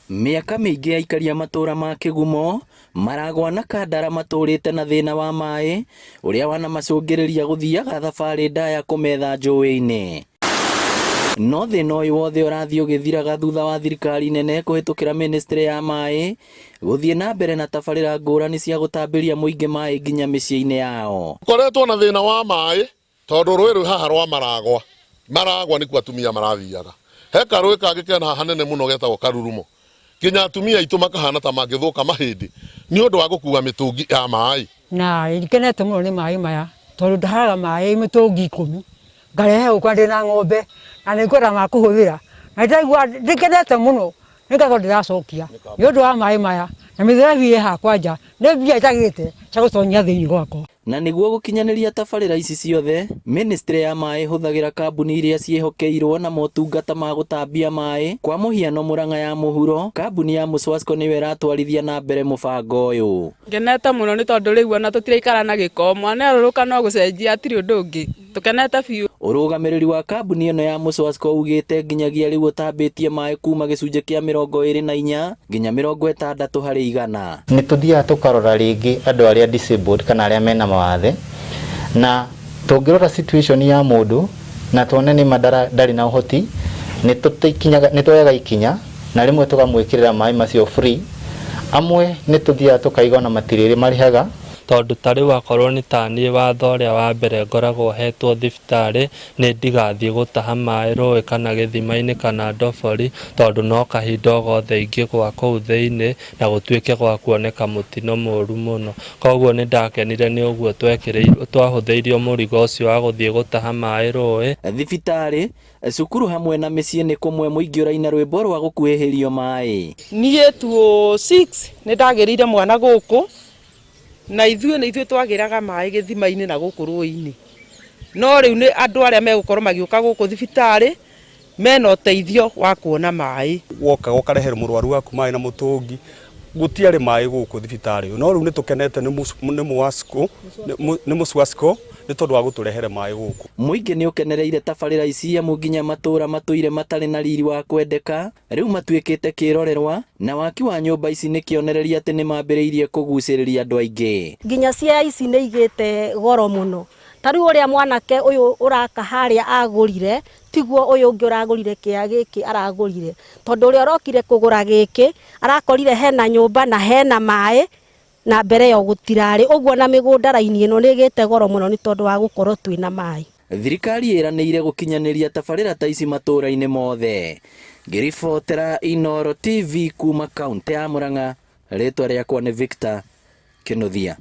Miaka mingi aikaria matura ma Kigumo maragwa na kandara maturite na thina wa mai uria wanamacungiriria guthiaga thabari ndaya kumetha njũĩ-inĩ. No thina ũyũ wothe ũrathiĩ ũgĩthiraga thutha wa thirikari nene kũhĩtũkĩra ministry ya mai gũthiĩ na mbere na tabarĩra ngũrani cia gũtambĩria mũingĩ mai nginya mĩciĩ-inĩ yao. Koretwo na thina wa mai tondu rũĩ rwĩ haha rwa maragwa nĩkuo atumia marathiaga. He karũĩ kangĩ kena haha hanene mũno getagwo Karurumo. Kinya atumia aitũ makahana ta mangĩthũka mahĩndĩ nĩ ũndũ wa gũkua mĩtũngi ya mai. Na ndikenete mũno nĩ mai maya tondu ndaharaga mai mĩtũngi 10 ngarehe gũkũ ndĩna ng'ombe na nĩ ngwenda ma kũhũthĩra na ndaigua ndikenete mũno nĩngakorwo ndĩracokia nĩ ũndũ wa mai maya na mĩthabi hakwa nja nĩ mbia itagĩte cia gũtonyia thĩinĩ gwakwa. Na nĩguo gũkinyanĩria tabarĩra ici ciothe, ministry ya mai hũthagĩra kambuni iria ciĩhokeirwo na motungata ma gũtambia mai. Kwa mũhiano Murang'a ya mũhuro, kambuni ya Muswasco nĩyo ĩratwarithia na mbere mũbango ũyũ. Ngenete mũno nĩ tondũ rĩu ona tũtiraikara na gĩko, mwana arũrũka no gũcenjia atirĩ ũndũ ũngĩ, tũkenete biũ. Ũrũgamĩrĩri wa kambuni ĩno ya Muswasco ugĩte nginyagia rĩu ũtambĩtie mai kuma gĩcunjĩ kĩa 24 nginya 60%. Nĩ tũthiaga tũkarora rĩngĩ andũ arĩa disabled kana arĩa mena mawathe, na tũngĩrora situation ya mũndũ na tuone nĩ ndarĩ na ũhoti, nĩ tuoyaga ikinya na rĩmwe tũkamwĩkĩrĩra mai macio free. Amwe nĩ tũthiaga tũkaiga na matirĩrĩ marĩhaga tondu tarĩ wakorwo nĩ taniĩ watho ũrĩa wa mbere ngoragwo hetwo thibitarĩ nĩ ndigathiĩ gũtaha mai rũĩ kana gĩthima-inĩ kana ndobori tondu no kahinda o gothe ingĩgwa kũu thĩinĩ na gũtuĩke gwa kuoneka mũtino mũru mũno. Koguo nĩ ndakenire nĩ ũguo twahũthĩirio mũrigo ũcio wa gũthiĩ gũtaha mai rũĩ. Thibitarĩ, cukuru hamwe na mĩciĩ nĩ kũmwe mũingĩ ũraina rwĩmbo rwa gũkuhĩhĩrio mai. Niĩ 2006 nĩ ndagĩrĩire mwana gũkũ na ithuĩ twagĩraga mai gĩthima-inĩ na gũkũ rũĩ-inĩ. No rĩu nĩ andũ arĩa megũkorwo magĩũka gũkũ thibitarĩ mena ũteithio wa kuona mai. Woka ũkarehera mũrwaru waku mai na mũtũngi gũtiarĩ mai gũkũ thibitarĩ. No rĩu nĩ tũkenete nĩ Muswasco nĩ tondũ wa gũtũrehere mai gũkũ. Mũingĩ nĩ ũkenereire tabarĩra ici amu nginya matũra matũire matarĩ na riri wa kwendeka rĩu matuĩkĩte kĩrorerwa, na waki wa nyũmba ici nĩ kĩonereria atĩ nĩ mambĩrĩirie kũgucĩrĩria andũ aingĩ. Nginya cia ici nĩ igĩte goro mũno. Tarĩu ũrĩa mwanake ũyũ ũraka harĩa agũrire tiguo ũyũ ũngĩ ũragũrire kĩa gĩkĩ aragũrire, tondũ ũrĩa ũrokire kũgũra gĩkĩ arakorire hena nyũmba na hena mai na mbere yo gũtirarĩ, ũguo na mĩgũnda raini ĩno nĩ ĩgĩte goro mũno nĩ tondũ wa gũkorwo twĩna mai. Thirikari ĩranĩire gũkinyanĩria tabarĩra ta ici matũra-inĩ mothe. Ngĩribotera Inooro TV kuma kaunti ya Murang'a, rĩtwa rĩakwa nĩ Victor Kĩnuthia.